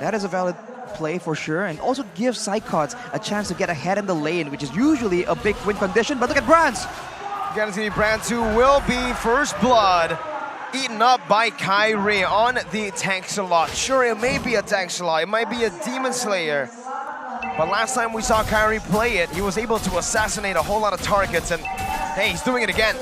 That is a valid play for sure, and also gives Psychots a chance to get ahead in the lane, which is usually a big win condition. But look at Brands. You gotta see Brands, who will be first blood eaten up by Kyrie on the tank slot. Sure, it may be a tank slot, it might be a Demon Slayer, but last time we saw Kyrie play it, he was able to assassinate a whole lot of targets, and hey, he's doing it again.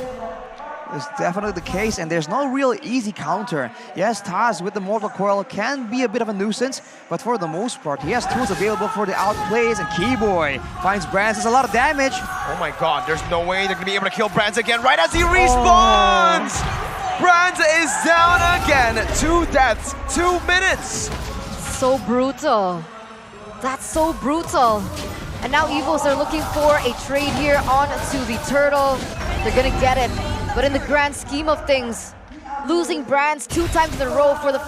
It's definitely the case, and there's no real easy counter. Yes, Taz with the Mortal Coil can be a bit of a nuisance, but for the most part, he has tools available for the outplays, and Keyboy finds Brands. There's a lot of damage. Oh my god, there's no way they're gonna be able to kill Brands again right as he respawns! Brands is down again. 2 deaths, 2 minutes. So brutal. That's so brutal. And now EVOS are looking for a trade here onto the Turtle. They're gonna get it. But in the grand scheme of things, losing Brands 2 times in a row for the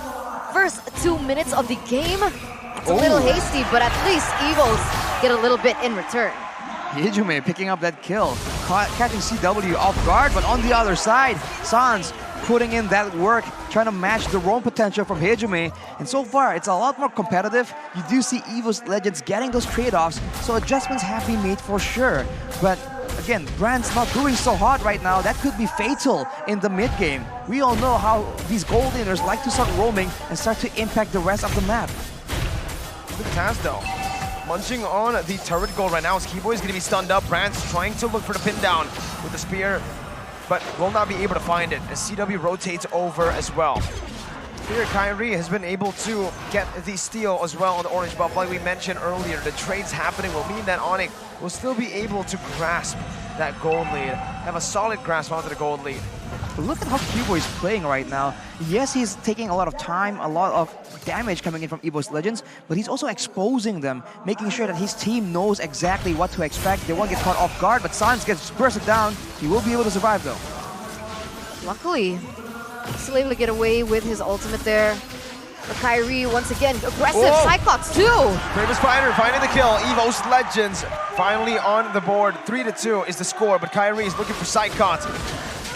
first 2 minutes of the game, it's a little hasty, but at least EVOS get a little bit in return. Hijume picking up that kill, catching CW off guard, but on the other side, Sans putting in that work, trying to match the roam potential from Hijume. And so far, it's a lot more competitive. You do see EVOS Legends getting those trade-offs, so adjustments have been made for sure. But again, Brands not doing so hot right now. That could be fatal in the mid game. We all know how these gold laners like to start roaming and start to impact the rest of the map. Look at Taz though, munching on the turret gold right now. As Keyboy is going to be stunned up. Brands trying to look for the pin down with the spear, but will not be able to find it as CW rotates over as well. Here, Kyrie has been able to get the steal as well on the orange buff. Like we mentioned earlier, the trades happening will mean that Onic will still be able to grasp that gold lead, have a solid grasp onto the gold lead. But look at how Keyboy is playing right now. Yes, he's taking a lot of time, a lot of damage coming in from EVOS Legends, but he's also exposing them, making sure that his team knows exactly what to expect. They won't get caught off guard, but Sans gets bursted down. He will be able to survive though. Luckily, still able to get away with his ultimate there. But Kyrie, once again, aggressive. Cyclops too! Bravest Spider finding the kill. EVOS Legends finally on the board. 3-2 is the score, but Kyrie is looking for Cyclops.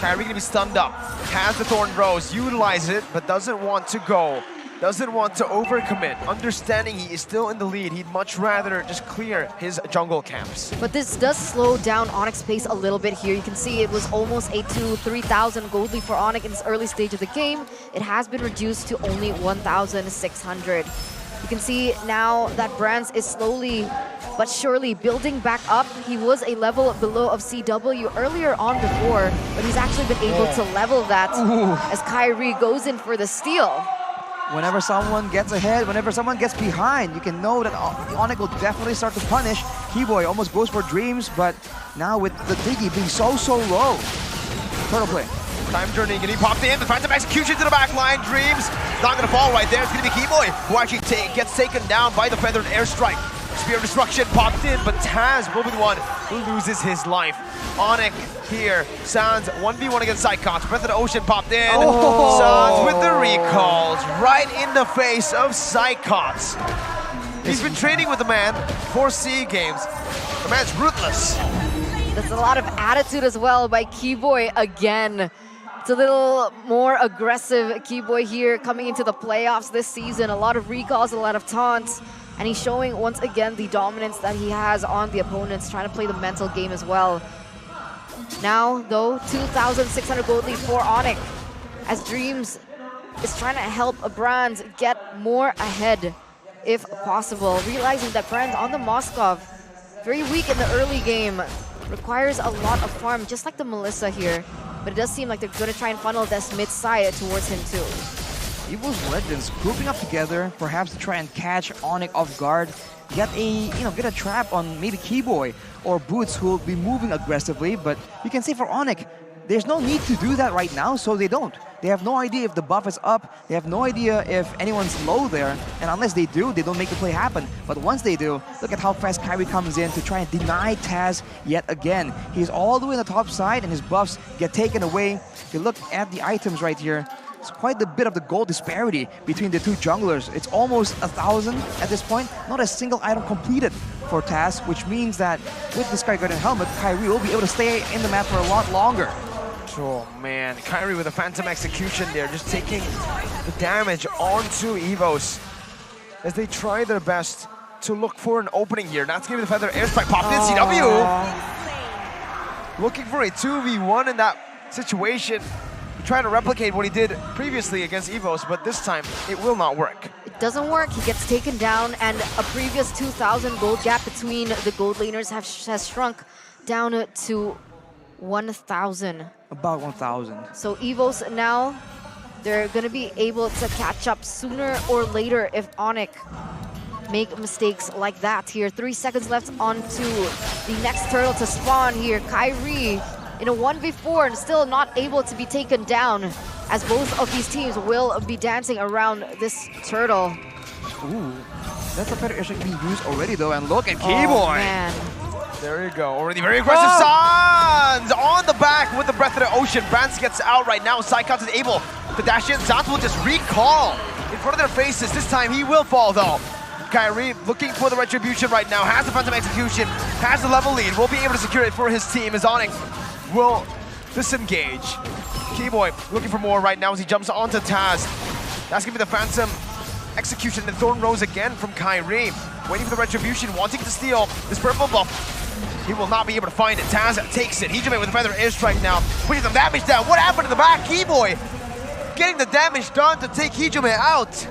Kyrie gonna be stunned up. Has the Thorn Rose, utilizes it, but doesn't want to go. Doesn't want to overcommit. Understanding he is still in the lead, he'd much rather just clear his jungle camps. But this does slow down Onic's pace a little bit here. You can see it was almost a 3,000 gold lead for Onic in this early stage of the game. It has been reduced to only 1,600. You can see now that Brands is slowly but surely building back up. He was a level below of CW earlier on before, but he's actually been able to level that as Kyrie goes in for the steal. Whenever someone gets ahead, whenever someone gets behind, you can know that Onic will definitely start to punish. Keyboy almost goes for Dreams, but now with the Diggy being so low. Turtle play. Time Journey getting popped in, the Phantom Execution to the back line. Dreams not gonna fall right there. It's gonna be Keyboy who actually gets taken down by the Feathered Airstrike. Spear of Destruction popped in, but Taz will be the one who loses his life. Onic here, Sans 1v1 against Cyclops. Breath of the Ocean popped in. Sans with the recalls right in the face of Cyclops. He's been training with the man for SEA Games. The man's ruthless. That's a lot of attitude as well by Keyboy again. It's a little more aggressive Keyboy here coming into the playoffs this season. A lot of recalls, a lot of taunts. And he's showing once again the dominance that he has on the opponents, trying to play the mental game as well. Now, though, 2,600 gold lead for Onic, as Dreams is trying to help Brands get more ahead, if possible. Realizing that Brands on the Moskov, very weak in the early game, requires a lot of farm, just like the Melissa here. But it does seem like they're going to try and funnel this mid-side towards him too. EVOS Legends grouping up together, perhaps to try and catch Onic off guard, get a trap on maybe Keyboy or Boots, who will be moving aggressively. But you can say for Onic, there's no need to do that right now, so they don't. They have no idea if the buff is up, they have no idea if anyone's low there, and unless they do, they don't make the play happen. But once they do, look at how fast Kyrie comes in to try and deny Taz yet again. He's all the way on the top side, and his buffs get taken away. If you look at the items right here, it's quite a bit of the gold disparity between the two junglers. It's almost 1,000 at this point. Not a single item completed for Taz, which means that with the Sky Guardian helmet, Kyrie will be able to stay in the map for a lot longer. Oh man, Kyrie with a Phantom Execution there, just taking the damage onto EVOS. as they try their best to look for an opening here. That's going to be the Feather Airstrike popped in. CW looking for a 2v1 in that situation. Trying to replicate what he did previously against EVOS, but this time it will not work. It doesn't work. He gets taken down, and a previous 2,000 gold gap between the gold laners has shrunk down to 1,000. About 1,000. So EVOS now, they're going to be able to catch up sooner or later if Onic make mistakes like that here. 3 seconds left onto the next turtle to spawn here. Kyrie in a 1v4 and still not able to be taken down, as both of these teams will be dancing around this turtle. Ooh, that's a better airstrike being used already though, and look at Keyboy. Man. There you go, already very aggressive. Sans on the back with the Breath of the Ocean. Brands gets out right now. Psychops is able to dash in. Sans will just recall in front of their faces. This time he will fall though. Kyrie looking for the retribution right now, has the Phantom Execution, has the level lead, will be able to secure it for his team as Onic will disengage. Keyboy looking for more right now as he jumps onto Taz. That's gonna be the Phantom Execution and Thorn Rose again from Kyrie. Waiting for the retribution, wanting to steal this purple buff. He will not be able to find it. Taz takes it. Hijime with the Feather Airstrike now, putting some damage down. What happened in the back? Keyboy getting the damage done to take Hijime out.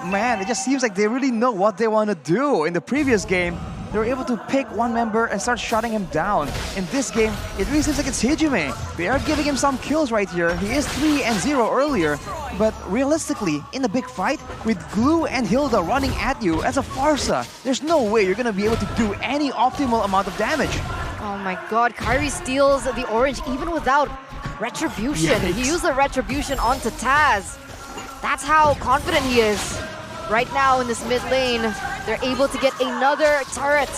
Man, it just seems like they really know what they want to do. In the previous game, they were able to pick one member and start shutting him down. In this game, it really seems like it's Hijime. They are giving him some kills right here. He is 3-0 earlier, but realistically, in a big fight, with Glue and Hilda running at you as a Farsa, there's no way you're going to be able to do any optimal amount of damage. Oh my god, Kyrie steals the orange even without retribution. Yikes. He used the retribution onto Taz. That's how confident he is. Right now in this mid lane, they're able to get another turret.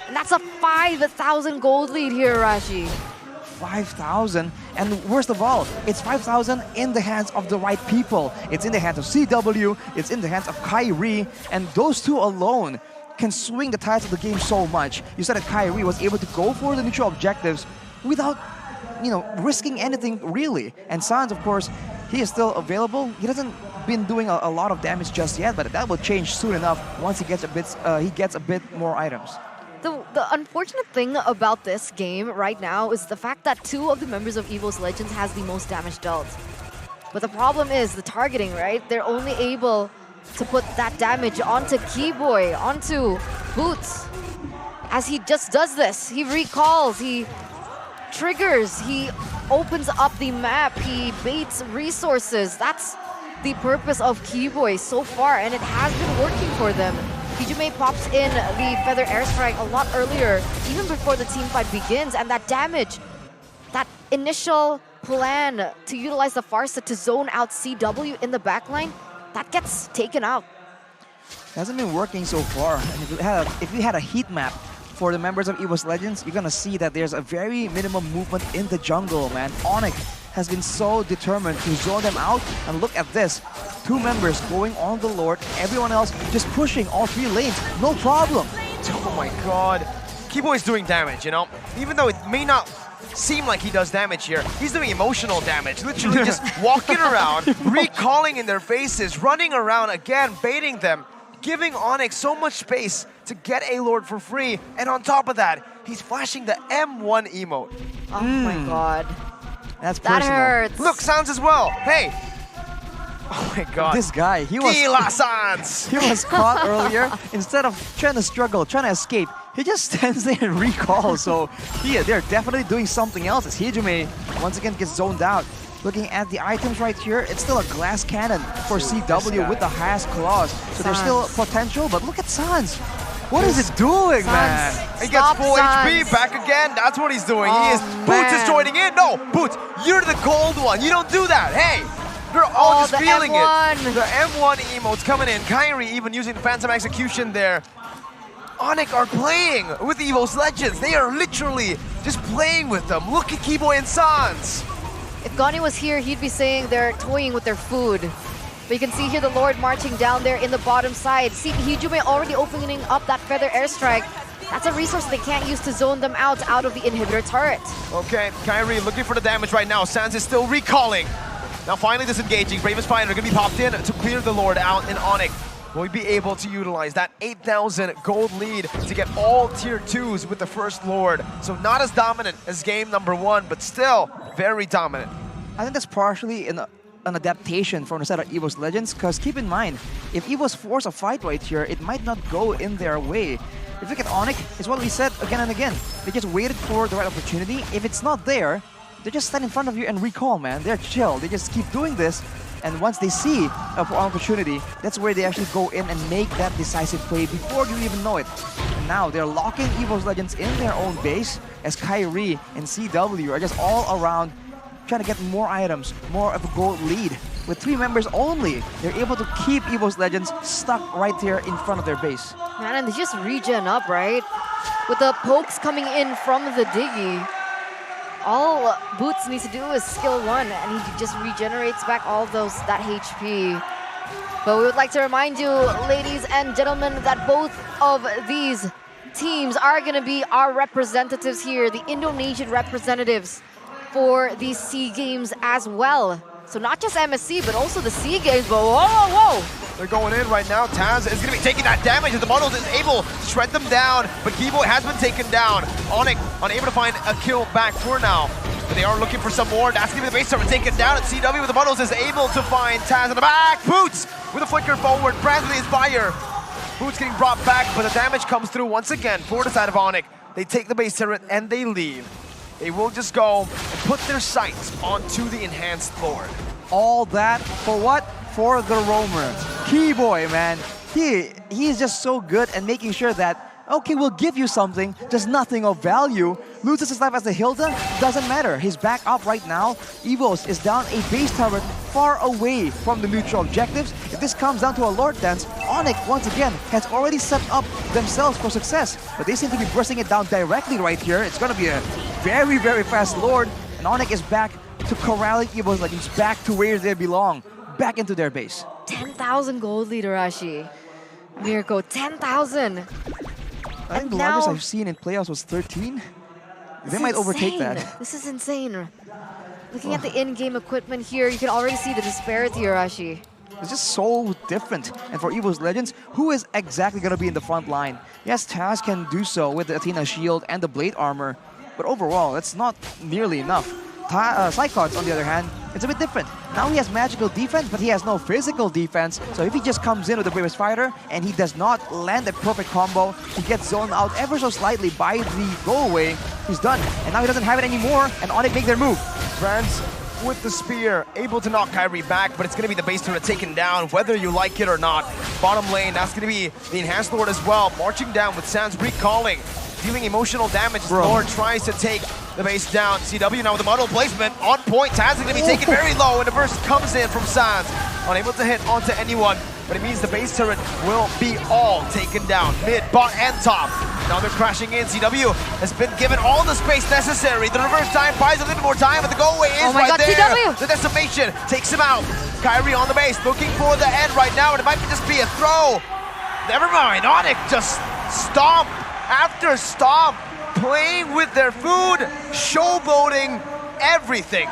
And that's a 5,000 gold lead here, Rashi. 5,000, and worst of all, it's 5,000 in the hands of the right people. It's in the hands of CW, it's in the hands of Kyrie, and those two alone can swing the tides of the game so much. You said that Kyrie was able to go for the neutral objectives without, risking anything really. And Sans, of course, he is still available. He hasn't been doing a lot of damage just yet, but that will change soon enough once he gets a bit more items. The unfortunate thing about this game right now is the fact that 2 of the members of EVOS Legends has the most damage dealt. But the problem is the targeting, right? They're only able to put that damage onto Keyboy, onto Boots. As he just does this, he recalls, he triggers, he opens up the map, he baits resources. That's the purpose of Keyboy so far, and it has been working for them. Hijime pops in the Feather Airstrike a lot earlier, even before the team fight begins, and that damage, that initial plan to utilize the Farsa to zone out CW in the backline, that gets taken out. It hasn't been working so far. And if we had a heat map for the members of EVOS Legends, you're gonna see that there's a very minimum movement in the jungle, man. Onic has been so determined to zone them out, and look at this. 2 members going on the Lord, everyone else just pushing all 3 lanes, no problem. Oh my god. Keyboy's doing damage, Even though it may not seem like he does damage here, he's doing emotional damage. Literally just walking around, recalling in their faces, running around again, baiting them, giving Onic so much space to get a Lord for free. And on top of that, he's flashing the M1 emote. Oh my god. That's That personal. hurts. Look, Sans as well. Hey. Oh my god. This guy, he was Sans. he was caught earlier. Instead of trying to struggle, trying to escape, he just stands there and recalls. So they're definitely doing something else. As Hijime once again gets zoned out. Looking at the items right here, it's still a glass cannon for CW with the highest claws. So there's still potential, but look at Sans. What is it doing, man? He gets full HP back again. That's what he's doing. Boots is joining in. No, Boots, you're the cold one. You don't do that. Hey, they're all just feeling it. The M1 emotes coming in. Kyrie even using the Phantom Execution there. Onic are playing with EVOS Legends. They are literally just playing with them. Look at Keyboy and Sans. If Gani was here, he'd be saying they're toying with their food. But you can see here the Lord marching down there in the bottom side. See Hijime already opening up that Feather Airstrike. That's a resource they can't use to zone them out of the inhibitor turret. Okay, Kyrie looking for the damage right now. Sans is still recalling. Now finally disengaging. Bravest Fighter going to be popped in to clear the Lord out, and Onic will we be able to utilize that 8,000 gold lead to get all tier 2s with the First Lord. So not as dominant as game number 1, but still very dominant. I think that's partially an adaptation from the set of EVOS Legends, because keep in mind, if EVOS force a fight right here, it might not go in their way. If you look at Onic, it's what we said again and again. They just waited for the right opportunity. If it's not there, they just stand in front of you and recall, man. They're chill. They just keep doing this. And once they see an opportunity, that's where they actually go in and make that decisive play before you even know it. And now they're locking EVOS Legends in their own base as Kyrie and CW are just all around trying to get more items, more of a gold lead. With 3 members only, they're able to keep EVOS Legends stuck right there in front of their base. Man, and they just regen up, right? With the pokes coming in from the Diggy, all Boots needs to do is skill 1, and he just regenerates back all of that HP. But we would like to remind you, ladies and gentlemen, that both of these teams are going to be our representatives here, the Indonesian representatives for these SEA Games as well. So not just MSC, but also the SEA Games. But whoa, whoa, whoa! They're going in right now. Taz is going to be taking that damage, and the Models is able to shred them down. But Keyboy has been taken down. Onic unable to find a kill back for now. But they are looking for some more. That's going to be the base server taken down. And CW with the Models is able to find Taz in the back. Boots with a flicker forward. Brands with the Inspire. Boots getting brought back, but the damage comes through once again for the side of Onic. They take the base turret and they leave. They will just go and put their sights onto the enhanced Lord. All that for what? For the roamer. Keyboy, man. He's just so good at making sure that, okay, we'll give you something, just nothing of value. Loses his life as the Hilda, doesn't matter. He's back up right now. EVOS is down a base turret far away from the neutral objectives. If this comes down to a Lord dance, Onic, once again, has already set up themselves for success. But they seem to be bursting it down directly right here. It's going to be a very, very fast Lord. And Onic is back to corralling EVOS Legends back to where they belong, back into their base. 10,000 gold leader, Arashi. Mirko, 10,000. I think the largest I've seen in playoffs was 13. They might overtake that. This is insane. Looking at the in-game equipment here, you can already see the disparity, Arashi. It's just so different. And for EVOS Legends, who is exactly going to be in the front line? Yes, Taz can do so with the Athena shield and the blade armor, but overall, that's not nearly enough. Psychods, on the other hand, it's a bit different. Now he has magical defense, but he has no physical defense. So if he just comes in with the bravest fighter and he does not land a perfect combo, he gets zoned out ever so slightly by the go away, he's done. And now he doesn't have it anymore, and Onic make their move. Brands with the spear, able to knock Kyrie back, but it's going to be the base turret taken down, whether you like it or not. Bottom lane, that's going to be the Enhanced Lord as well, marching down with Sans recalling, dealing emotional damage as Lord tries to take the base down. CW now with the model placement on point. Taz is going to be taken very low, and the burst comes in from Sans. Unable to hit onto anyone, but it means the base turret will be all taken down, mid, bot, and top. Now they're crashing in. CW has been given all the space necessary. The reverse time buys a little more time, but the go away is right there. CW. The decimation takes him out. Kyrie on the base, looking for the end right now, and it might just be a throw. Never mind. Onic just stomp after stomp, playing with their food, showboating everything.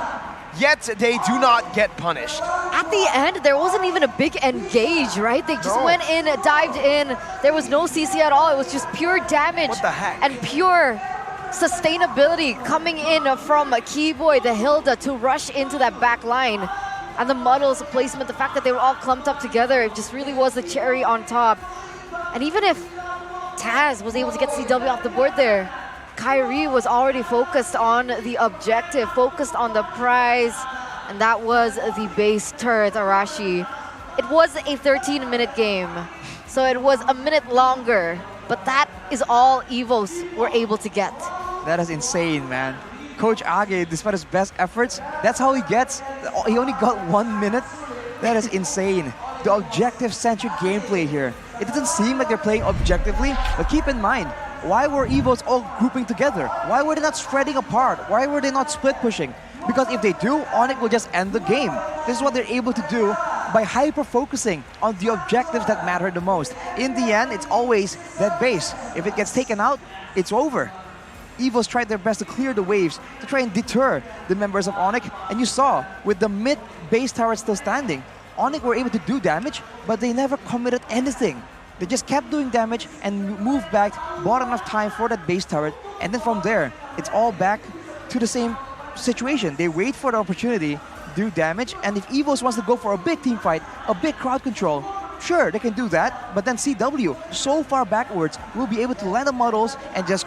Yet they do not get punished. At the end, there wasn't even a big engage, right? They just went in, dived in. There was no CC at all. It was just pure damage. What the heck? And pure sustainability coming in from Keyboy, the Hilda, to rush into that back line. And the Muddles placement, the fact that they were all clumped up together, it just really was the cherry on top. And even if Taz was able to get CW off the board there, Kyrie was already focused on the objective, focused on the prize, and that was the base turret, Arashi. It was a 13-minute game, so it was a minute longer, but that is all EVOS were able to get. That is insane, man. Coach Age, despite his best efforts, that's how he gets. He only got 1 minute. That is insane. The objective-centric gameplay here. It doesn't seem like they're playing objectively, but keep in mind, why were EVOS all grouping together? Why were they not spreading apart? Why were they not split pushing? Because if they do, Onic will just end the game. This is what they're able to do by hyper-focusing on the objectives that matter the most. In the end, it's always that base. If it gets taken out, it's over. EVOS tried their best to clear the waves, to try and deter the members of Onic. And you saw, with the mid base tower still standing, Onic were able to do damage, but they never committed anything. They just kept doing damage and moved back, bought enough time for that base turret, and then from there, it's all back to the same situation. They wait for the opportunity, do damage, and if EVOS wants to go for a big team fight, a big crowd control, sure, they can do that, but then CW, so far backwards, will be able to land the models and just